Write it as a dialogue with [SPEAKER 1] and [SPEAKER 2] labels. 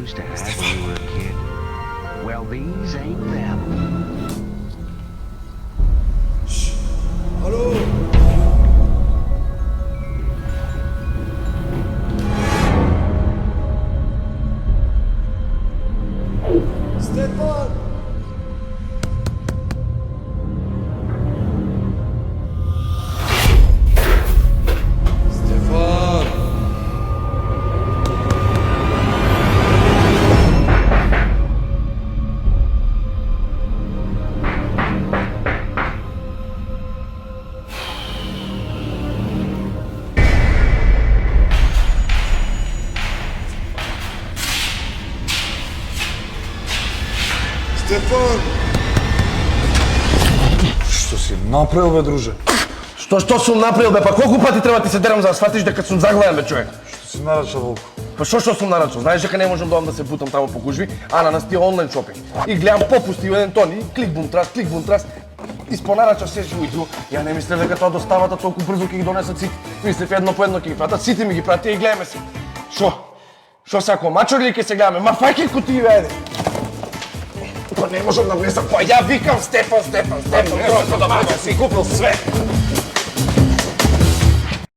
[SPEAKER 1] used to have when you were a kid? Well, these ain't them.
[SPEAKER 2] Alo. Stefan. Stefan. Stefan!
[SPEAKER 3] Што си направил, бе, друже?
[SPEAKER 4] Што сум направил, бе? Па колку пати треба ти се дерам за да сватиш дека сум загледан, бе, човек?
[SPEAKER 3] Што си нарачал, Волко?
[SPEAKER 4] Па што сум нарачал? Знаеш дека не можам да одам да се бутам таму по гужви, а на нас тие онлайн шопинг. И гледам попусти во еден тон и клик бум трас. Испонарачав се жујду. Ја не мислев дека тоа доставата толку брзо ќе ги донесат сите. Мислев едно по едно ќе ги пратат, сите ми ги пратија и гледаме се. Шо сако, мачор ли ќе се гледаме? Ма фаќај кутии, бе, Па не можам да влезам, па ја викам Стефан, просто да си купил све.